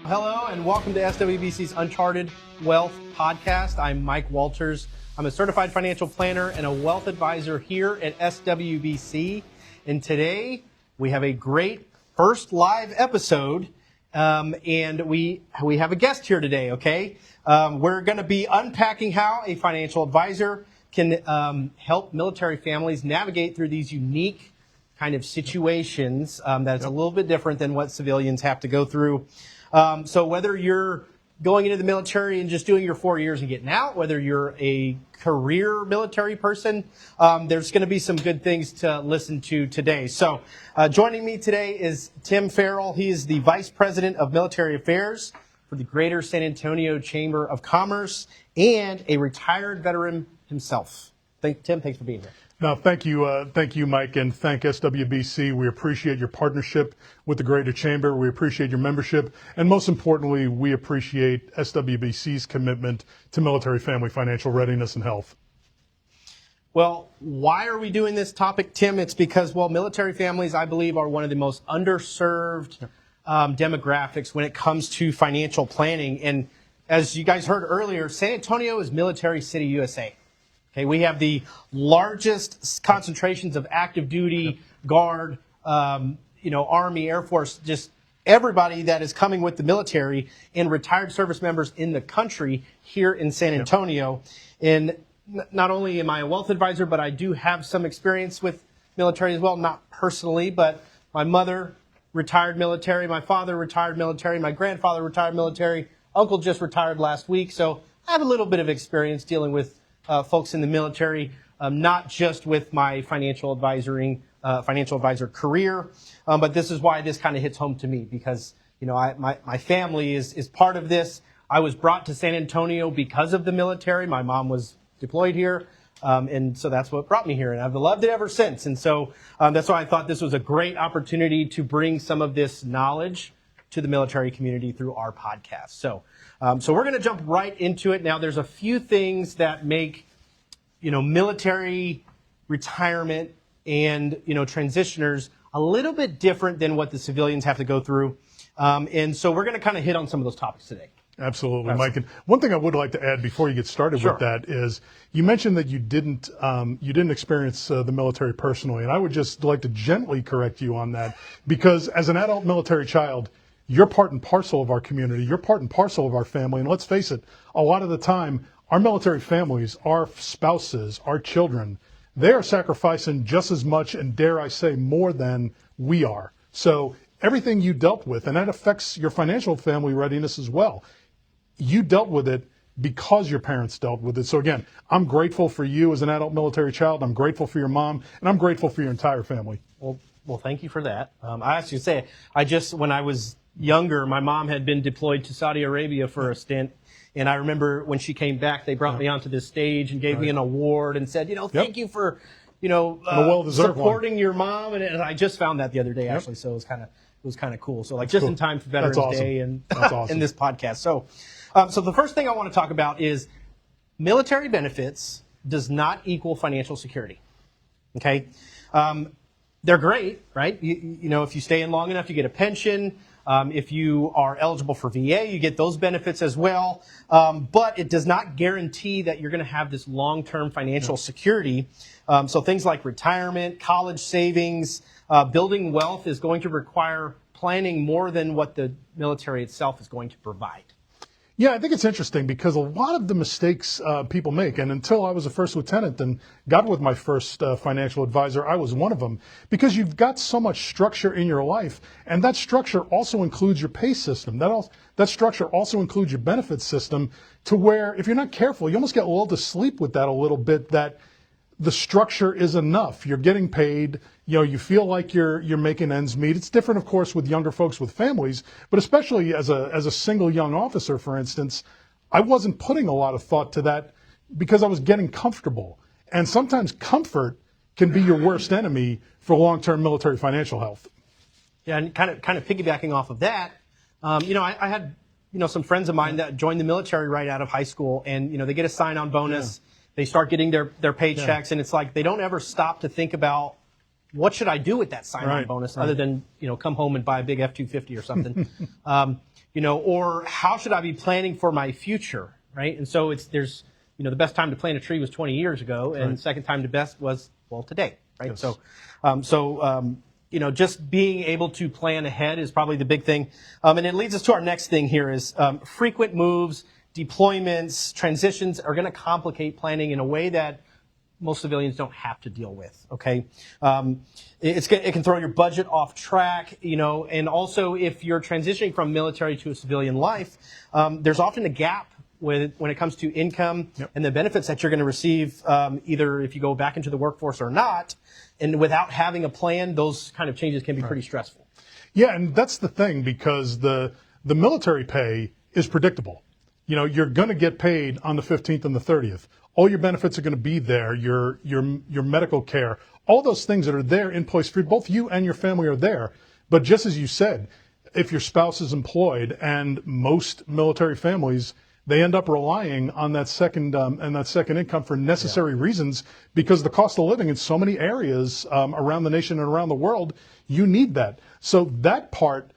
Hello and welcome to SWBC's Uncharted Wealth Podcast. I'm Mike Walters. I'm a certified financial planner and a wealth advisor here at SWBC. And today we have a great first live episode, and we have a guest here today. Okay, we're going to be unpacking how a financial advisor can help military families navigate through these unique kind of situations that's a little bit different than what civilians have to go through. So whether you're going into the military and just doing your 4 years and getting out, whether you're a career military person, there's going to be some good things to listen to today. So joining me today is Tim Farrell. He is the Vice President of Military Affairs for the Greater San Antonio Chamber of Commerce and a retired veteran himself. Tim, thanks for being here. No, thank you, Mike, and thank SWBC. We appreciate your partnership with the Greater Chamber. We appreciate your membership, and most importantly, we appreciate SWBC's commitment to military family financial readiness and health. Well, why are we doing this topic, Tim? It's because, military families, I believe, are one of the most underserved demographics when it comes to financial planning. And as you guys heard earlier, San Antonio is Military City, USA. Okay, we have the largest concentrations of active duty, Guard, Army, Air Force, just everybody that is coming with the military and retired service members in the country here in San Antonio. And not only am I a wealth advisor, but I do have some experience with military as well, not personally, but my mother retired military, my father retired military, my grandfather retired military, uncle just retired last week. So I have a little bit of experience dealing with folks in the military, not just with my financial advisor career, but this is why this kind of hits home to me because, my family is part of this. I was brought to San Antonio because of the military. My mom was deployed here, and so that's what brought me here, and I've loved it ever since. And so that's why I thought this was a great opportunity to bring some of this knowledge to the military community through our podcast. So we're going to jump right into it. Now, there's a few things that make, military retirement and, transitioners a little bit different than what the civilians have to go through. And so we're going to kind of hit on some of those topics today. Absolutely, Mike. And one thing I would like to add before you get started with that is you mentioned that you didn't experience the military personally, and I would just like to gently correct you on that because as an adult military child, you're part and parcel of our community. You're part and parcel of our family. And let's face it, a lot of the time, our military families, our spouses, our children, they are sacrificing just as much and dare I say more than we are. So everything you dealt with, and that affects your financial family readiness as well. You dealt with it because your parents dealt with it. So again, I'm grateful for you as an adult military child. I'm grateful for your mom, and I'm grateful for your entire family. Well, thank you for that. I actually say, when I was younger, my mom had been deployed to Saudi Arabia for a stint. And I remember when she came back, they brought me onto this stage and gave me an award and said, thank you for, supporting your mom. And I just found that the other day, actually. So it was kind of cool. So just in time for Veterans Day and in this podcast. So the first thing I want to talk about is military benefits does not equal financial security. Okay. They're great, right? If you stay in long enough, you get a pension. If you are eligible for VA, you get those benefits as well. But it does not guarantee that you're going to have this long-term financial security. So things like retirement, college savings, building wealth is going to require planning more than what the military itself is going to provide. Yeah, I think it's interesting because a lot of the mistakes people make, and until I was a first lieutenant and got with my first financial advisor, I was one of them, because you've got so much structure in your life, and that structure also includes your pay system. That structure also includes your benefit system, to where if you're not careful, you almost get lulled to sleep with that a little bit, that the structure is enough. You're getting paid. You feel like you're making ends meet. It's different, of course, with younger folks with families, but especially as a single young officer, for instance, I wasn't putting a lot of thought to that because I was getting comfortable. And sometimes comfort can be your worst enemy for long-term military financial health. Yeah, and kind of piggybacking off of that, I had some friends of mine that joined the military right out of high school, and they get a sign-on bonus. Yeah. They start getting their paychecks, and it's like they don't ever stop to think about what should I do with that sign-on Right, bonus right. other than, come home and buy a big F-250 or something? Or how should I be planning for my future, right? And so there's the best time to plant a tree was 20 years ago, and the second time to best was, today, right? Yes. Just being able to plan ahead is probably the big thing. And it leads us to our next thing here is frequent moves, deployments, transitions are going to complicate planning in a way that most civilians don't have to deal with, okay? It can throw your budget off track, and also if you're transitioning from military to a civilian life, there's often a gap when it comes to income and the benefits that you're going to receive, either if you go back into the workforce or not. And without having a plan, those kind of changes can be pretty stressful. Yeah, and that's the thing, because the military pay is predictable. You're going to get paid on the 15th and the 30th. All your benefits are going to be there, your medical care, all those things that are there in place for both you and your family are there. But just as you said, if your spouse is employed, and most military families, they end up relying on that second income for necessary reasons, because the cost of living in so many areas around the nation and around the world, you need that. So that part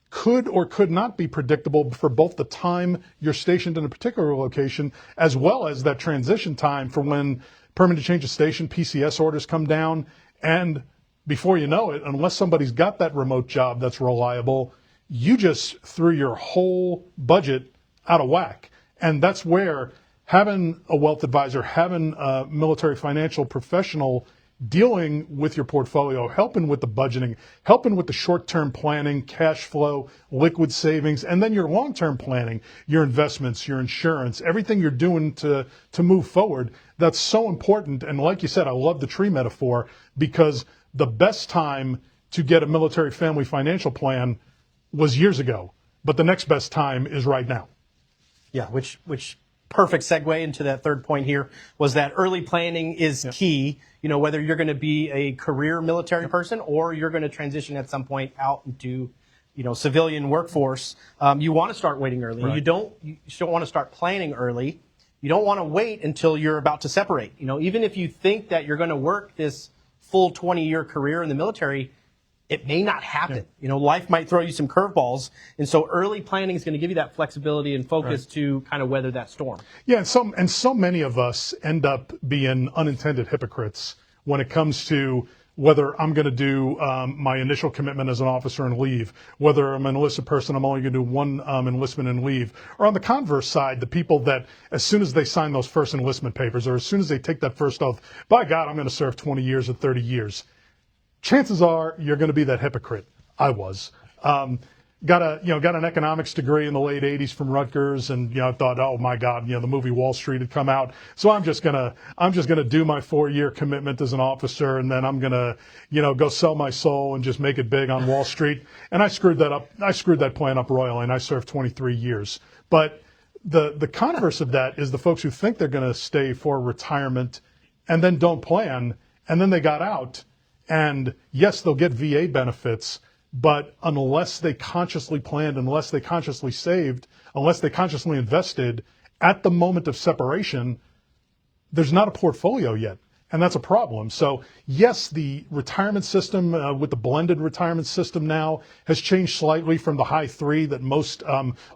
could or could not be predictable for both the time you're stationed in a particular location, as well as that transition time for when permanent change of station, PCS orders come down. And before you know it, unless somebody's got that remote job that's reliable, you just threw your whole budget out of whack. And that's where having a wealth advisor, having a military financial professional dealing with your portfolio, helping with the budgeting, helping with the short-term planning, cash flow, liquid savings, and then your long-term planning, your investments, your insurance, everything you're doing to move forward. That's so important. And like you said, I love the tree metaphor, because the best time to get a military family financial plan was years ago, but the next best time is right now. Yeah, which perfect segue into that third point here was that early planning is key. Whether you're going to be a career military person or you're going to transition at some point out into, civilian workforce, you want to start waiting early. Right. You don't want to start planning early. You don't want to wait until you're about to separate. Even if you think that you're going to work this full 20-year career in the military, it may not happen. Life might throw you some curveballs. And so early planning is going to give you that flexibility and focus to kind of weather that storm. Yeah, and so many of us end up being unintended hypocrites when it comes to whether I'm going to do my initial commitment as an officer and leave, whether I'm an enlisted person, I'm only going to do one enlistment and leave. Or on the converse side, the people that as soon as they sign those first enlistment papers, or as soon as they take that first oath, by God, I'm going to serve 20 years or 30 years. Chances are you're going to be that hypocrite. I was. Got an economics degree in the late 80s from Rutgers, and I thought, oh my God, the movie Wall Street had come out, so I'm just gonna do my 4-year commitment as an officer, and then I'm gonna go sell my soul and just make it big on Wall Street. And I screwed that up. I screwed that plan up royally, and I served 23 years. But the converse of that is the folks who think they're going to stay for retirement and then don't plan, and then they got out. And yes, they'll get VA benefits, but unless they consciously planned, unless they consciously saved, unless they consciously invested at the moment of separation, there's not a portfolio yet. And that's a problem. So yes, the retirement system with the blended retirement system now has changed slightly from the high 3 that most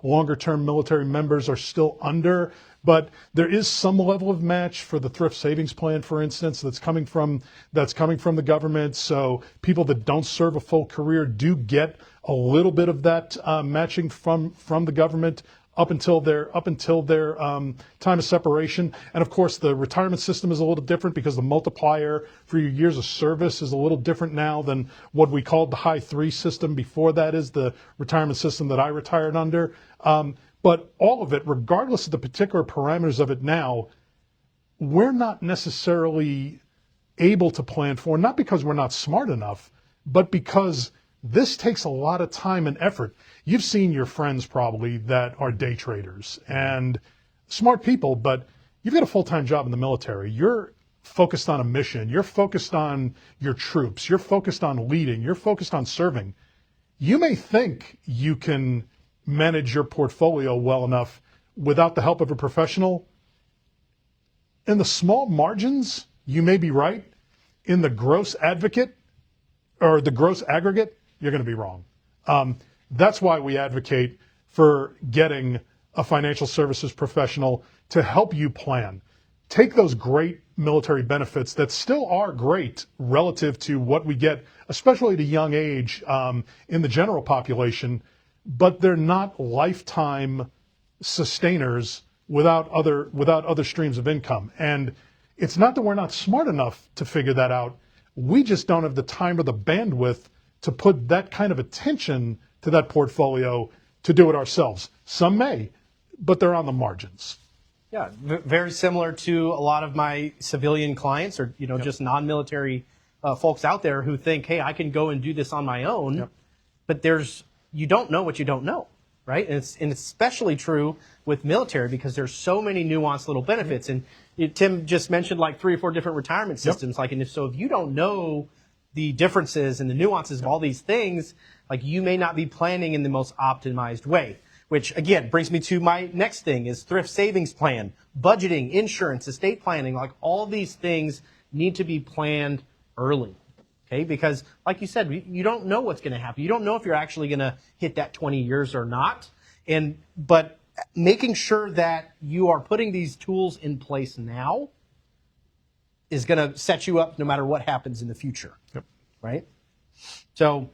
longer-term military members are still under. But there is some level of match for the thrift savings plan, for instance, that's coming from the government. So people that don't serve a full career do get a little bit of that matching from the government up until their time of separation. And of course, the retirement system is a little different because the multiplier for your years of service is a little different now than what we called the high 3 system. Before that is the retirement system that I retired under. But all of it, regardless of the particular parameters of it now, we're not necessarily able to plan for, not because we're not smart enough, but because this takes a lot of time and effort. You've seen your friends probably that are day traders and smart people, but you've got a full-time job in the military. You're focused on a mission. You're focused on your troops. You're focused on leading. You're focused on serving. You may think you can manage your portfolio well enough without the help of a professional. In the small margins, you may be right, in the gross advocate or the gross aggregate, you're going to be wrong. That's why we advocate for getting a financial services professional to help you plan. Take those great military benefits that still are great relative to what we get, especially at a young age in the general population, but they're not lifetime sustainers without other streams of income. And it's not that we're not smart enough to figure that out. We just don't have the time or the bandwidth to put that kind of attention to that portfolio to do it ourselves. Some may, but they're on the margins. Yeah, very similar to a lot of my civilian clients or, just non-military folks out there who think, hey, I can go and do this on my own. But you don't know what you don't know, right? And it's especially true with military because there's so many nuanced little benefits. And Tim just mentioned like 3 or 4 different retirement systems. Like, and if you don't know the differences and the nuances of all these things, like you may not be planning in the most optimized way. Which, again, brings me to my next thing is thrift savings plan, budgeting, insurance, estate planning. Like all these things need to be planned early, okay? Because like you said, you don't know what's going to happen. You don't know if you're actually going to hit that 20 years or not. But making sure that you are putting these tools in place now is going to set you up no matter what happens in the future, right? So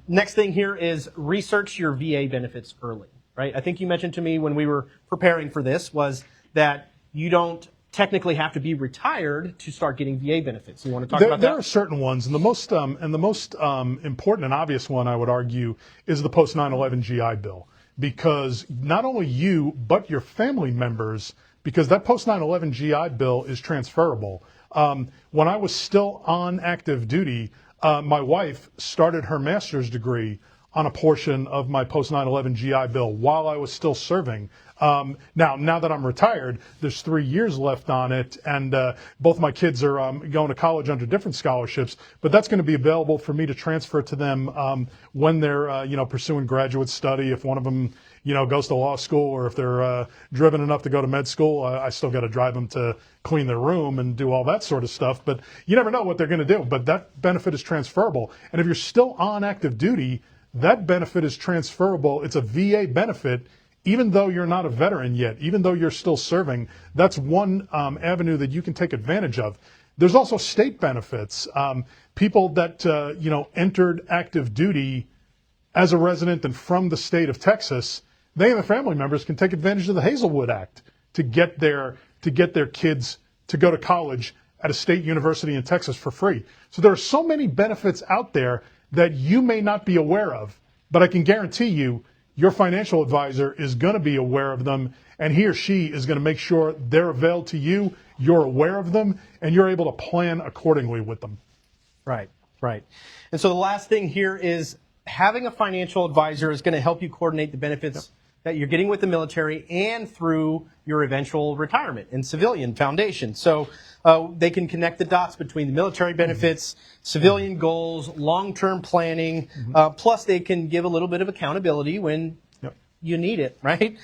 next thing here is research your VA benefits early, right? I think you mentioned to me when we were preparing for this was that you don't technically have to be retired to start getting VA benefits. You want to talk about that? There are certain ones, and the most important and obvious one I would argue is the post 9/11 GI Bill, because not only you but your family members, because that post 9/11 GI Bill is transferable. When I was still on active duty, my wife started her master's degree on a portion of my post 9/11 GI Bill while I was still serving. Now that I'm retired, there's 3 years left on it, and both my kids are going to college under different scholarships. But that's going to be available for me to transfer to them when they're pursuing graduate study. If one of them goes to law school, or if they're driven enough to go to med school, I still got to drive them to clean their room and do all that sort of stuff. But you never know what they're going to do. But that benefit is transferable. And if you're still on active duty, that benefit is transferable. It's a VA benefit, even though you're not a veteran yet, even though you're still serving. That's one avenue that you can take advantage of. There's also state benefits. People that entered active duty as a resident and from the state of Texas, they and their family members can take advantage of the Hazelwood Act to get their kids to go to college at a state university in Texas for free. So there are so many benefits out there that you may not be aware of, but I can guarantee you your financial advisor is going to be aware of them, and he or she is going to make sure they're available to you, you're aware of them, and you're able to plan accordingly with them. Right. And so the last thing here is having a financial advisor is going to help you coordinate the benefits that you're getting with the military and through your eventual retirement and civilian foundation. So they can connect the dots between the military benefits, civilian goals, long-term planning, plus they can give a little bit of accountability when you need it, right?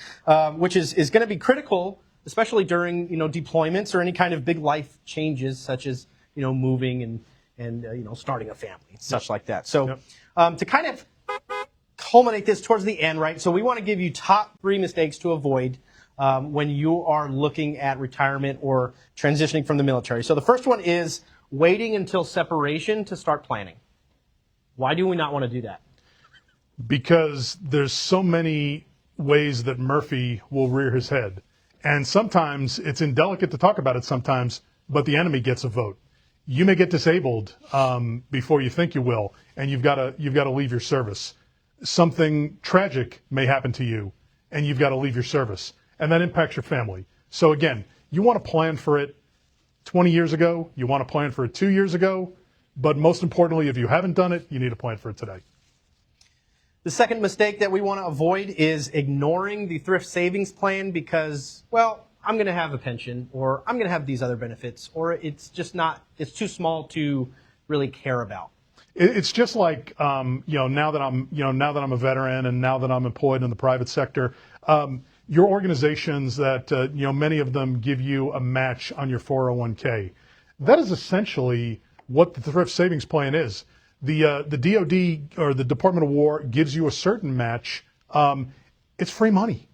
Which is going to be critical, especially during deployments or any kind of big life changes such as moving and starting a family, such like that. So to kind of culminate this towards the end, right? So we want to give you top 3 mistakes to avoid when you are looking at retirement or transitioning from the military. So the first one is waiting until separation to start planning. Why do we not want to do that? Because there's so many ways that Murphy will rear his head. And sometimes it's indelicate to talk about it sometimes, but the enemy gets a vote. You may get disabled before you think you will, and you've got to leave your service. Something tragic may happen to you, and you've got to leave your service, and that impacts your family. So again, you want to plan for it 20 years ago, you want to plan for it 2 years ago, but most importantly, if you haven't done it, you need to plan for it today. The second mistake that we want to avoid is ignoring the thrift savings plan because, well, I'm going to have a pension, or I'm going to have these other benefits, or it's too small to really care about. It's just like, now that I'm a veteran and now that I'm employed in the private sector, your organizations that, many of them give you a match on your 401k. That is essentially what the Thrift Savings Plan is. The DoD or the Department of War gives you a certain match. It's free money.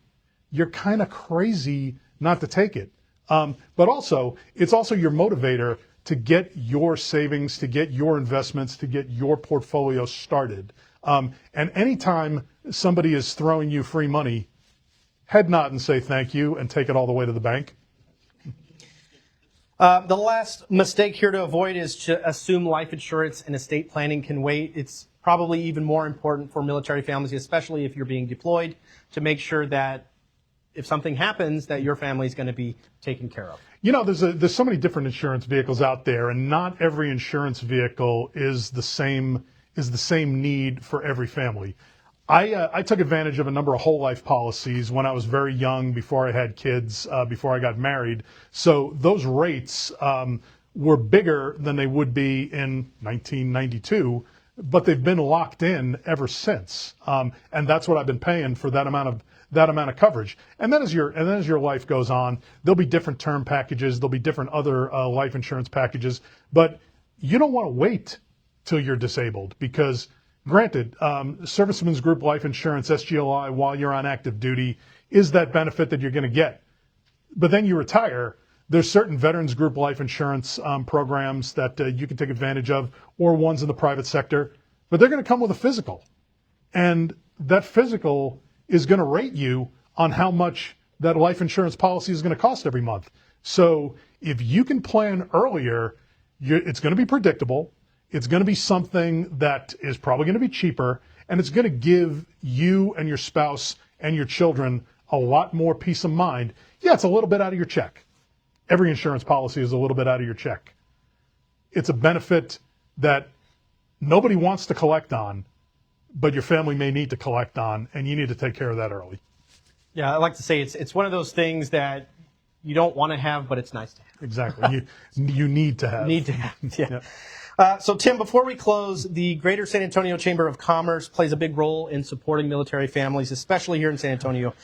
You're kind of crazy not to take it. But also, it's also your motivator to get your savings, to get your investments, to get your portfolio started. And anytime somebody is throwing you free money, head nod and say thank you and take it all the way to the bank. The last mistake here to avoid is to assume life insurance and estate planning can wait. It's probably even more important for military families, especially if you're being deployed, to make sure that if something happens, that your family is going to be taken care of. You know, there's so many different insurance vehicles out there, and not every insurance vehicle is the same need for every family. I took advantage of a number of whole life policies when I was very young, before I had kids, before I got married. So those rates were bigger than they would be in 1992, but they've been locked in ever since. And that's what I've been paying for that amount of coverage. And then as your life goes on, there'll be different term packages, there'll be different other life insurance packages, but you don't want to wait till you're disabled, because granted, Servicemen's Group Life Insurance, SGLI, while you're on active duty, is that benefit that you're going to get. But then you retire, there's certain Veterans Group Life Insurance programs that you can take advantage of, or ones in the private sector, but they're going to come with a physical. And that physical is going to rate you on how much that life insurance policy is going to cost every month. So if you can plan earlier, it's going to be predictable. It's going to be something that is probably going to be cheaper, and it's going to give you and your spouse and your children a lot more peace of mind. Yeah, it's a little bit out of your check. Every insurance policy is a little bit out of your check. It's a benefit that nobody wants to collect on, but your family may need to collect on, and you need to take care of that early. Yeah, I like to say it's one of those things that you don't want to have, but it's nice to have. Exactly. You need to have. Need to have, yeah. Yep. So, Tim, before we close, the Greater San Antonio Chamber of Commerce plays a big role in supporting military families, especially here in San Antonio.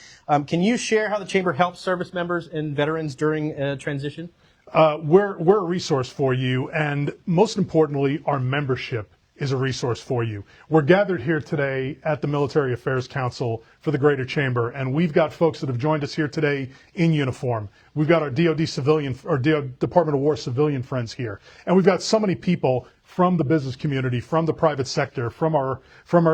Can you share how the Chamber helps service members and veterans during transition? We're a resource for you, and most importantly, our membership is a resource for you. We're gathered here today at the Military Affairs Council for the Greater Chamber, and we've got folks that have joined us here today in uniform. We've got our DoD civilian, or Department of War civilian friends here, and we've got so many people from the business community, from the private sector, from our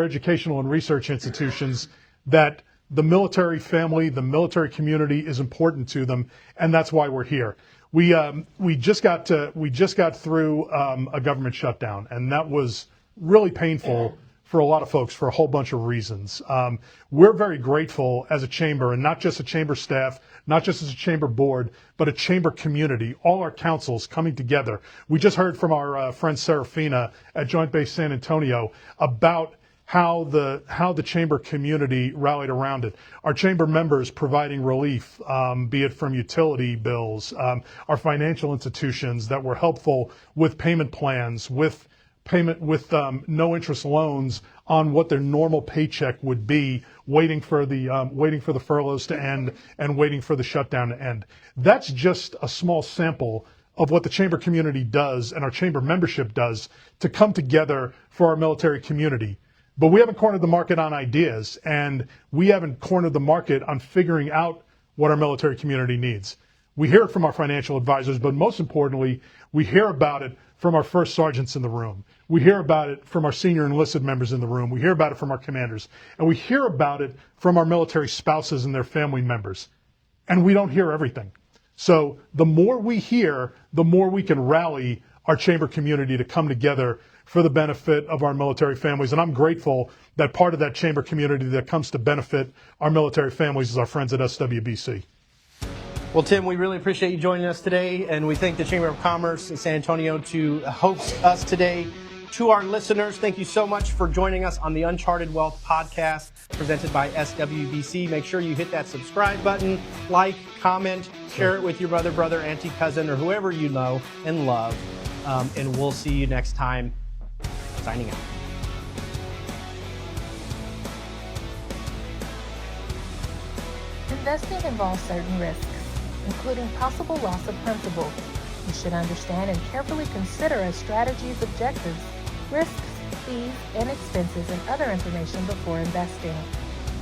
educational and research institutions, that the military family, the military community is important to them, and that's why we're here. We just got through a government shutdown, and that was really painful for a lot of folks for a whole bunch of reasons. We're very grateful as a chamber, and not just a chamber staff, not just as a chamber board, but a chamber community, all our councils coming together. We just heard from our friend Serafina at Joint Base San Antonio about how the chamber community rallied around it. Our chamber members providing relief, be it from utility bills, our financial institutions that were helpful with payment plans, with no interest loans on what their normal paycheck would be, waiting for the furloughs to end and waiting for the shutdown to end. That's just a small sample of what the chamber community does and our chamber membership does to come together for our military community. But we haven't cornered the market on ideas, and we haven't cornered the market on figuring out what our military community needs. We hear it from our financial advisors, but most importantly, we hear about it from our first sergeants in the room. We hear about it from our senior enlisted members in the room. We hear about it from our commanders. And we hear about it from our military spouses and their family members. And we don't hear everything. So the more we hear, the more we can rally our chamber community to come together for the benefit of our military families. And I'm grateful that part of that chamber community that comes to benefit our military families is our friends at SWBC. Well, Tim, we really appreciate you joining us today, and we thank the Chamber of Commerce in San Antonio to host us today. To our listeners, thank you so much for joining us on the Uncharted Wealth podcast presented by SWBC. Make sure you hit that subscribe button, like, comment, share it with your brother, auntie, cousin, or whoever you know and love. And we'll see you next time. Signing out. Investing involves certain risks, including possible loss of principal. You should understand and carefully consider a strategy's objectives, risks, fees, and expenses, and other information before investing.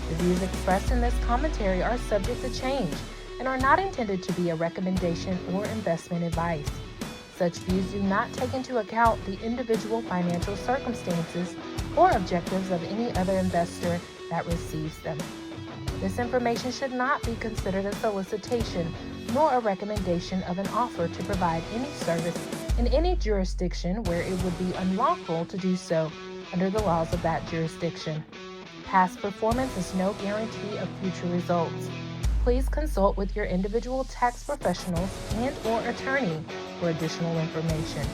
The views expressed in this commentary are subject to change and are not intended to be a recommendation or investment advice. Such views do not take into account the individual financial circumstances or objectives of any other investor that receives them. This information should not be considered a solicitation nor a recommendation of an offer to provide any service in any jurisdiction where it would be unlawful to do so under the laws of that jurisdiction. Past performance is no guarantee of future results. Please consult with your individual tax professionals and/or attorney for additional information.